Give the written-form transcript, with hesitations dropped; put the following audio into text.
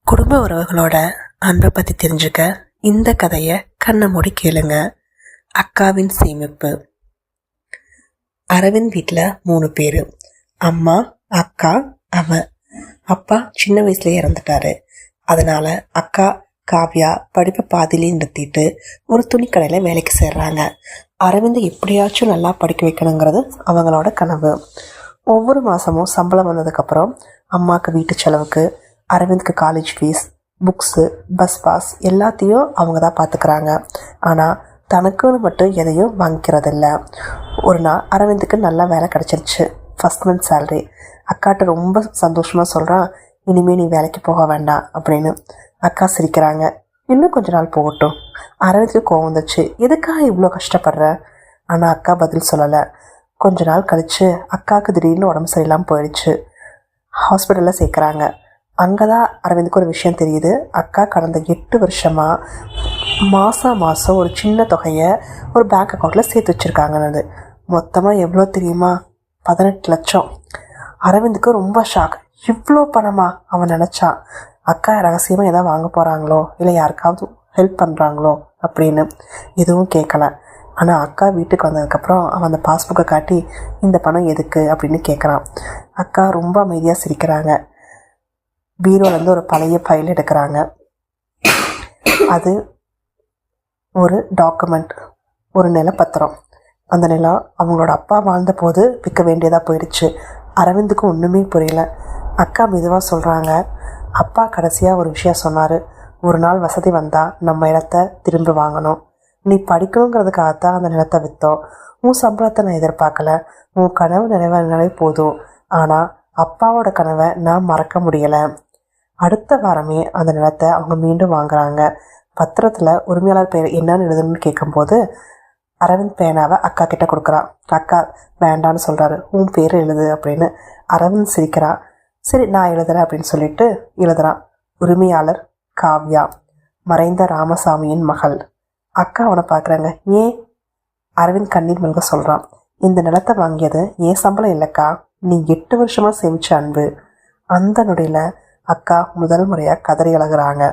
குடும்ப உறவுகளோட அன்பை பற்றி தெரிஞ்சுக்க இந்த கதையை கண்ணை மூடி கேளுங்க. அக்காவின் சேமிப்பு. அரவிந்த் வீட்டில் 3 பேர். அம்மா, அக்கா, அவன். அப்பா சின்ன வயசுலேயே இறந்துட்டாரு. அதனால அக்கா காவ்யா படிப்பை பாதியிலே நிறுத்திட்டு ஒரு துணிக்கடையில் வேலைக்கு சேர்றாங்க. அரவிந்த் எப்படியாச்சும் நல்லா படிக்க வைக்கணுங்கிறது அவங்களோட கனவு. ஒவ்வொரு மாதமும் சம்பளம் வந்ததுக்கப்புறம் அம்மாவுக்கு வீட்டு செலவுக்கு, அரவிந்த்க்கு college fees, books, bus pass எல்லாத்தையும் அவங்க தான் பார்த்துக்கிறாங்க. ஆனால் தனக்குன்னு மட்டும் எதையும் வாங்கிக்கிறதில்ல. ஒரு நாள் அரவிந்துக்கு நல்ல வேலை கிடச்சிருச்சு. First month salary. அக்காட்ட ரொம்ப சந்தோஷமாக சொல்கிறான், இனிமேல் நீ வேலைக்கு போக வேண்டாம் அப்படின்னு. அக்கா சிரிக்கிறாங்க. இன்னும் கொஞ்ச நாள் போகட்டும். அரவிந்துக்கு கோவம் வந்துச்சு, எதுக்காக இவ்வளோ கஷ்டப்படுற? ஆனால் அக்கா பதில் சொல்லலை. கொஞ்ச நாள் கழித்து அக்காவுக்கு திடீர்னு உடம்பு சரியில்லாமல் போயிடுச்சு. ஹாஸ்பிட்டலில் சேர்க்குறாங்க. அங்கே தான் அரவிந்துக்கு ஒரு விஷயம் தெரியுது. அக்கா கடந்த 8 வருஷமாக மாதம் ஒரு சின்ன தொகையை ஒரு பேங்க் அக்கௌண்ட்டில் சேர்த்து வச்சுருக்காங்கன்னு. மொத்தமாக எவ்வளோ தெரியுமா? 18 லட்சம். அரவிந்துக்கு ரொம்ப ஷாக். இவ்வளோ பணமா? அவன் நினச்சான், அக்கா ரகசியமாக எதாவது வாங்க போகிறாங்களோ இல்லை யாருக்காவது ஹெல்ப் பண்ணுறாங்களோ அப்படின்னு. எதுவும் கேட்கல. ஆனால் அக்கா வீட்டுக்கு வந்ததுக்கப்புறம் அவன் அந்த பாஸ்புக்கை காட்டி, இந்த பணம் எதுக்கு அப்படின்னு கேட்குறான். அக்கா ரொம்ப அமைதியாக சிரிக்கிறாங்க. பீரோலேருந்து ஒரு பழைய ஃபைல் எடுக்கிறாங்க. அது ஒரு டாக்குமெண்ட், ஒரு நிலப்பத்திரம். அந்த நிலம் அவங்களோட அப்பா வாழ்ந்த போது விற்க வேண்டியதாக போயிடுச்சு. அரவிந்துக்கு ஒன்றுமே புரியல. அக்கா மெதுவாக சொல்கிறாங்க, அப்பா கடைசியாக ஒரு விஷயம் சொன்னார், ஒரு நாள் வசதி வந்தால் நம்ம இடத்த திரும்பி வாங்கணும். நீ படிக்கணுங்கிறதுக்காகத்தான் அந்த நிலத்தை விற்றோம். உன் சம்பளத்தை நான் எதிர்பார்க்கல. உன் கனவு நிறைவேறினாலே போதும். ஆனால் அப்பாவோட கனவை நான் மறக்க முடியலை. அடுத்த வாரமே அந்த நிலத்தை அவங்க மீண்டும் வாங்குறாங்க. பத்திரத்தில் உரிமையாளர் பேர் என்னன்னு எழுதணும்னு கேட்கும்போது அரவிந்த் பேனாவை அக்கா கிட்ட கொடுக்குறான். அக்கா வேண்டான்னு சொல்கிறாரு. உன் பேர் எழுது அப்படின்னு. அரவிந்த் சிரிக்கிறான். சரி நான் எழுதுறேன் அப்படின்னு சொல்லிட்டு எழுதுறான். உரிமையாளர் காவ்யா, மறைந்த ராமசாமியின் மகள். அக்கா அவனை பார்க்குறாங்க. ஏன்? அரவிந்த் கண்ணீர் மல்க சொல்கிறான், இந்த நிலத்தை வாங்கியது ஏன் சம்பளம் இல்லைக்கா, நீ 8 வருஷமாக சேமிச்ச அன்பு. அந்த நொடியில் அக்கா முதல் முறையாக கதறி அழுகிறாங்க.